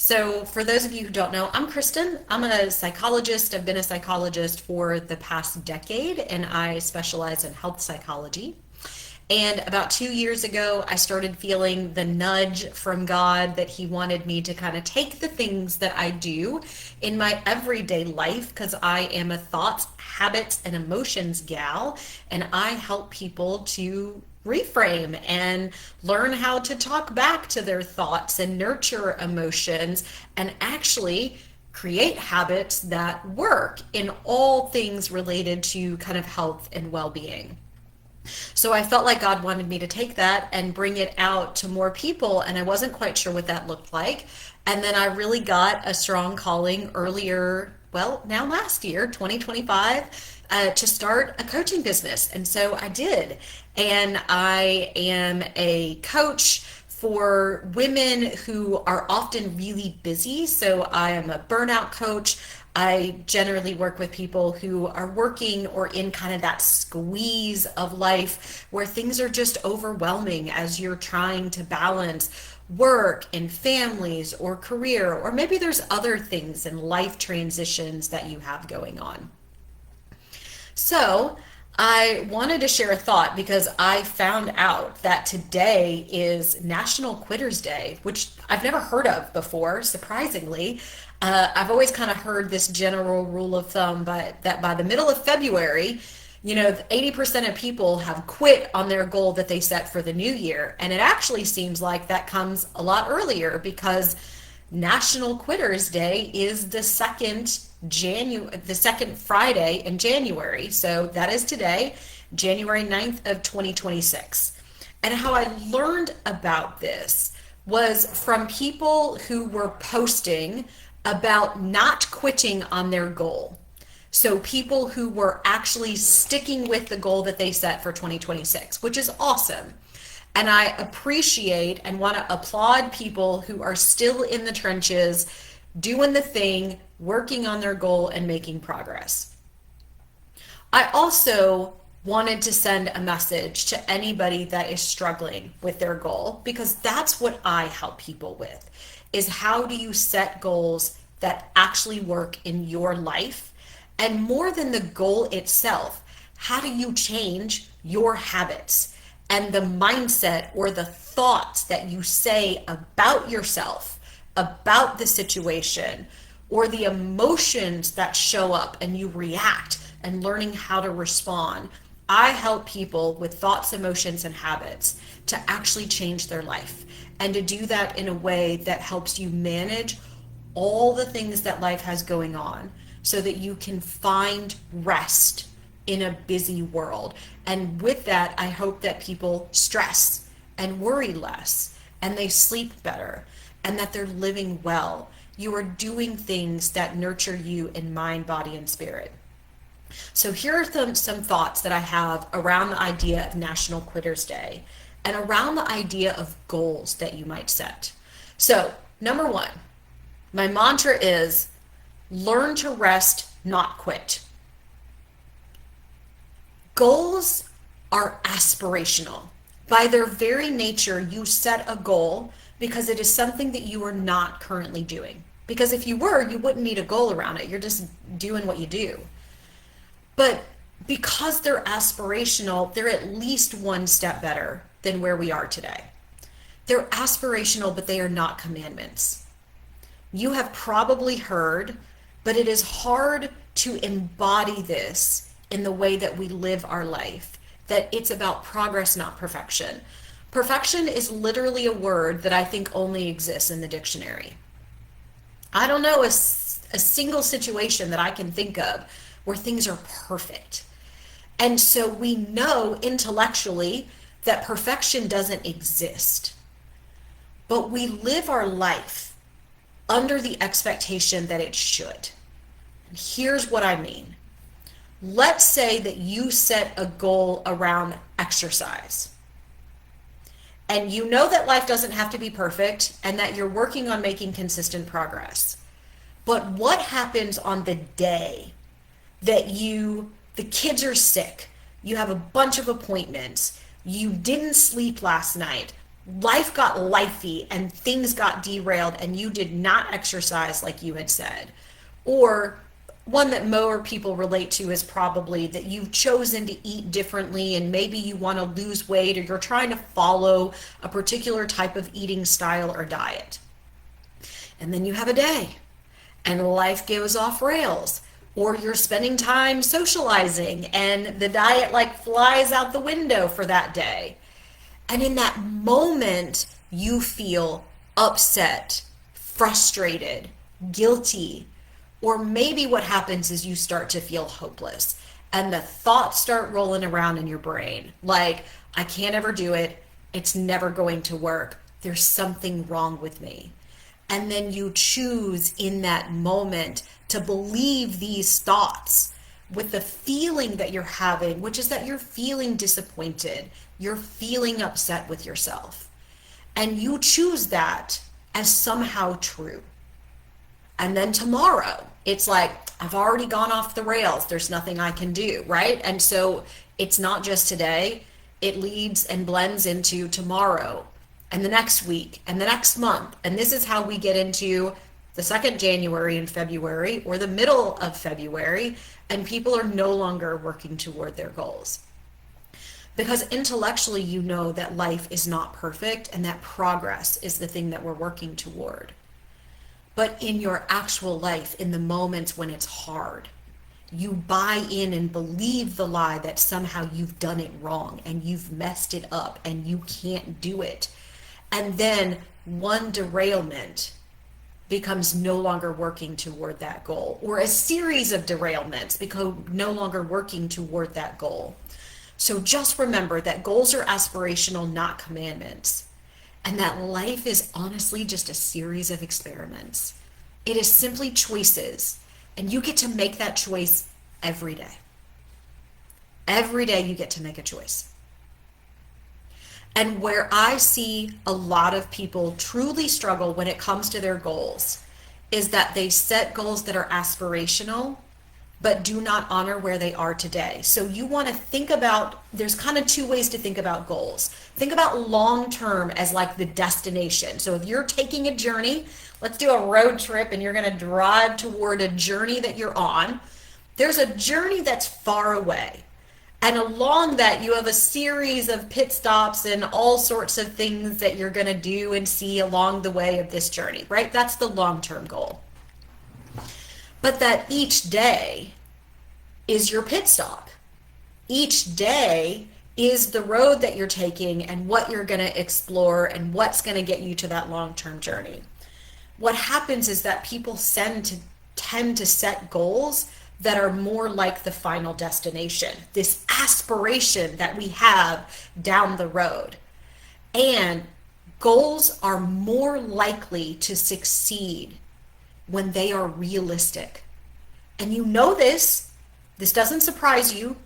So, for those of you who don't know, I'm Kristen. I'm a psychologist. I've been a psychologist for the past decade, and I specialize in health psychology. And about 2 years ago, I started feeling the nudge from God that He wanted me to kind of take the things that I do in my everyday life, because I am a thoughts, habits, and emotions gal, and I help people to reframe and learn how to talk back to their thoughts and nurture emotions and actually create habits that work in all things related to kind of health and well-being. So I felt like God wanted me to take that and bring it out to more people, and I wasn't quite sure what that looked like. And then I really got a strong calling earlier, well, now last year, 2025, to start a coaching business. And so I did. And I am a coach for women who are often really busy. So I am a burnout coach. I generally work with people who are working or in kind of that squeeze of life where things are just overwhelming as you're trying to balance work and families or career, or maybe there's other things in life transitions that you have going on. So I wanted to share a thought because I found out that today is National Quitters Day, which I've never heard of before, surprisingly. I've always kind of heard this general rule of thumb, but that by the middle of February, 80% of people have quit on their goal that they set for the new year. And it actually seems like that comes a lot earlier because National Quitters Day is the second Friday in January. So that is today, January 9th of 2026. And how I learned about this was from people who were posting about not quitting on their goal. So people who were actually sticking with the goal that they set for 2026, which is awesome. And I appreciate and want to applaud people who are still in the trenches, doing the thing, working on their goal and making progress. I also wanted to send a message to anybody that is struggling with their goal, because that's what I help people with, is how do you set goals that actually work in your life? And more than the goal itself, how do you change your habits and the mindset or the thoughts that you say about yourself, about the situation, or the emotions that show up and you react, and learning how to respond? I help people with thoughts, emotions, and habits to actually change their life, and to do that in a way that helps you manage all the things that life has going on so that you can find rest in a busy world. And with that, I hope that people stress and worry less, and they sleep better, and that they're living well. You are doing things that nurture you in mind, body, and spirit. So here are some thoughts that I have around the idea of National Quitters Day and around the idea of goals that you might set. So, number one, my mantra is learn to rest, not quit. Goals are aspirational. By their very nature, you set a goal because it is something that you are not currently doing. Because if you were, you wouldn't need a goal around it. You're just doing what you do. But because they're aspirational, they're at least one step better than where we are today. They're aspirational, but they are not commandments. You have probably heard, but it is hard to embody this in the way that we live our life, that it's about progress, not perfection. Perfection is literally a word that I think only exists in the dictionary. I don't know a single situation that I can think of where things are perfect. And so we know intellectually that perfection doesn't exist. But we live our life under the expectation that it should. And here's what I mean. Let's say that you set a goal around exercise. And you know that life doesn't have to be perfect and that you're working on making consistent progress. But what happens on the day that the kids are sick, you have a bunch of appointments, you didn't sleep last night, life got lifey and things got derailed and you did not exercise like you had said. Or one that more people relate to is probably that you've chosen to eat differently and maybe you want to lose weight or you're trying to follow a particular type of eating style or diet. And then you have a day and life goes off rails, or you're spending time socializing and the diet like flies out the window for that day. And in that moment, you feel upset, frustrated, guilty, or maybe what happens is you start to feel hopeless and the thoughts start rolling around in your brain like, I can't ever do it. It's never going to work. There's something wrong with me. And then you choose in that moment to believe these thoughts with the feeling that you're having, which is that you're feeling disappointed. You're feeling upset with yourself. And you choose that as somehow true. And then tomorrow, it's like, I've already gone off the rails. There's nothing I can do, right? And so it's not just today. It leads and blends into tomorrow and the next week and the next month. And this is how we get into the second January and February or the middle of February, and people are no longer working toward their goals. Because intellectually, you know that life is not perfect and that progress is the thing that we're working toward. But in your actual life, in the moments when it's hard, you buy in and believe the lie that somehow you've done it wrong and you've messed it up and you can't do it. And then one derailment becomes no longer working toward that goal, or a series of derailments become no longer working toward that goal. So just remember that goals are aspirational, not commandments, and that life is honestly just a series of experiments. It is simply choices, and you get to make that choice every day. Every day you get to make a choice. And where I see a lot of people truly struggle when it comes to their goals is that they set goals that are aspirational, but do not honor where they are today. So you want to think about, there's kind of two ways to think about goals. Think about long term as like the destination. So if you're taking a journey, let's do a road trip and you're going to drive toward a journey that you're on. There's a journey that's far away. And along that, you have a series of pit stops and all sorts of things that you're going to do and see along the way of this journey, right? That's the long-term goal. But that each day is your pit stop. Each day is the road that you're taking and what you're going to explore and what's going to get you to that long-term journey. What happens is that people tend to set goals that are more like the final destination, this aspiration that we have down the road. And goals are more likely to succeed when they are realistic. And you know this doesn't surprise you.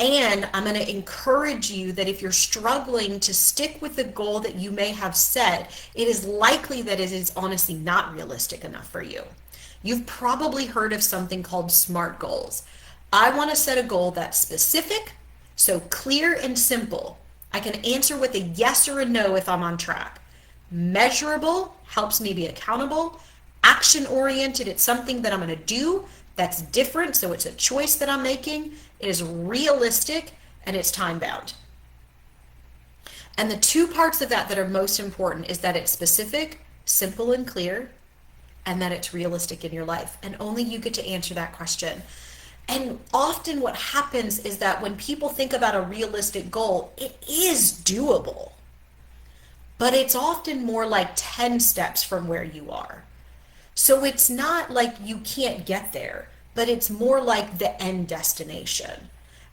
And I'm going to encourage you that if you're struggling to stick with the goal that you may have set, it is likely that it is honestly not realistic enough for you. You've probably heard of something called SMART goals. I want to set a goal that's specific, so clear and simple. I can answer with a yes or a no if I'm on track. Measurable helps me be accountable. Action oriented, it's something that I'm going to do that's different, so it's a choice that I'm making. It is realistic and it's time bound. And the two parts of that are most important is that it's specific, simple and clear, and that it's realistic in your life. And only you get to answer that question. And often what happens is that when people think about a realistic goal, it is doable. But it's often more like 10 steps from where you are. So it's not like you can't get there, but it's more like the end destination.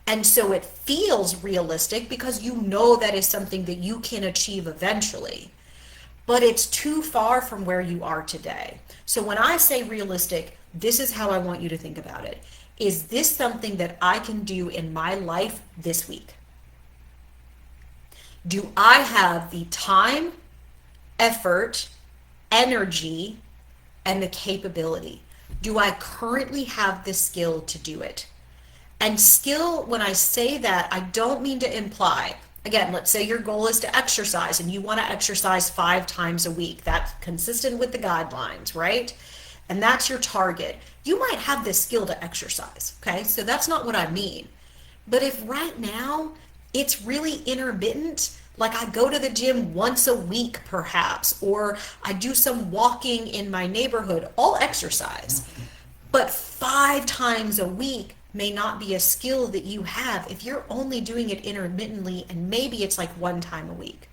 And so it feels realistic because you know that is something that you can achieve eventually. But it's too far from where you are today. So when I say realistic, this is how I want you to think about it. Is this something that I can do in my life this week? Do I have the time, effort, energy, and the capability? Do I currently have the skill to do it? And skill, when I say that, I don't mean to imply Again, let's say your goal is to exercise and you want to exercise 5 times a week. That's consistent with the guidelines, right? And that's your target. You might have the skill to exercise, okay? So that's not what I mean. But if right now it's really intermittent, like I go to the gym once a week perhaps, or I do some walking in my neighborhood, all exercise. But 5 times a week may not be a skill that you have if you're only doing it intermittently and maybe it's like 1 time a week.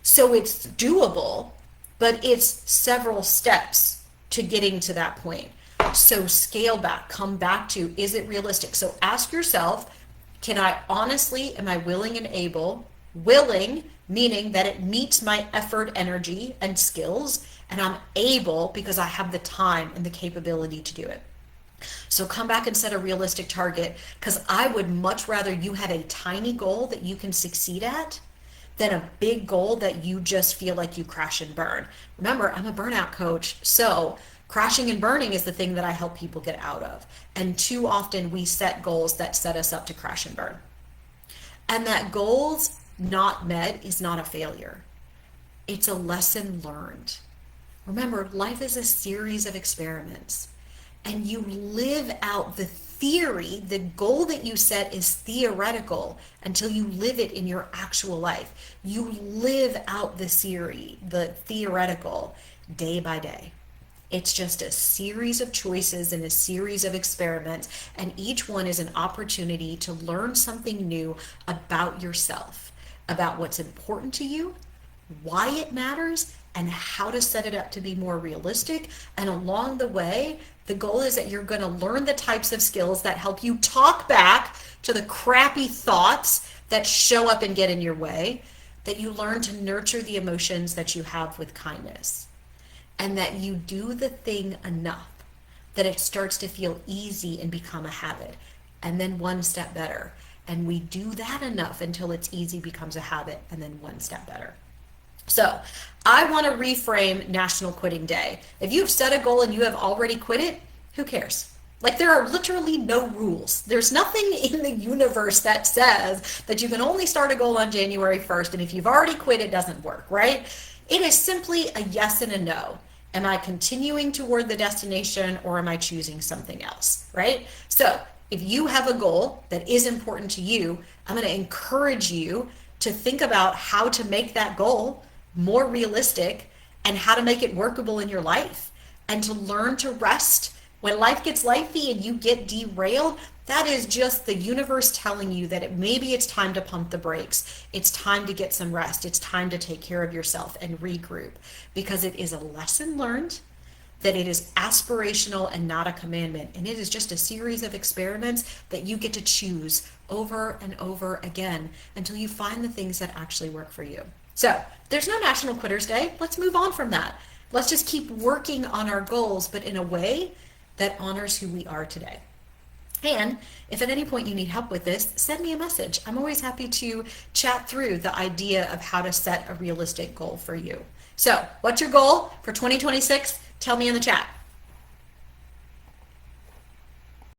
So it's doable, but it's several steps to getting to that point. So scale back, come back to, is it realistic? So ask yourself, can I honestly, am I willing and able? Willing, meaning that it meets my effort, energy, and skills, and I'm able because I have the time and the capability to do it. So come back and set a realistic target, because I would much rather you have a tiny goal that you can succeed at than a big goal that you just feel like you crash and burn. Remember, I'm a burnout coach, so crashing and burning is the thing that I help people get out of. And too often we set goals that set us up to crash and burn. And that goals not met is not a failure. It's a lesson learned. Remember, life is a series of experiments, and you live out the theory. The goal that you set is theoretical until you live it in your actual life. You live out the theory, the theoretical, day by day. It's just a series of choices and a series of experiments, and each one is an opportunity to learn something new about yourself, about what's important to you, why it matters, and how to set it up to be more realistic. And along the way, the goal is that you're going to learn the types of skills that help you talk back to the crappy thoughts that show up and get in your way, that you learn to nurture the emotions that you have with kindness, and that you do the thing enough that it starts to feel easy and become a habit, and then one step better. And we do that enough until it's easy, becomes a habit, and then one step better. So I want to reframe National Quitting Day. If you've set a goal and you have already quit it, who cares? Like, there are literally no rules. There's nothing in the universe that says that you can only start a goal on January 1st, and if you've already quit, it doesn't work, right? It is simply a yes and a no. Am I continuing toward the destination, or am I choosing something else, right? So if you have a goal that is important to you, I'm going to encourage you to think about how to make that goal more realistic and how to make it workable in your life, and to learn to rest. When life gets lifey and you get derailed, that is just the universe telling you that maybe it's time to pump the brakes. It's time to get some rest. It's time to take care of yourself and regroup, because it is a lesson learned, that it is aspirational and not a commandment. And it is just a series of experiments that you get to choose over and over again until you find the things that actually work for you. So there's no National Quitters Day. Let's move on from that. Let's just keep working on our goals, but in a way that honors who we are today. And if at any point you need help with this, send me a message. I'm always happy to chat through the idea of how to set a realistic goal for you. So what's your goal for 2026? Tell me in the chat.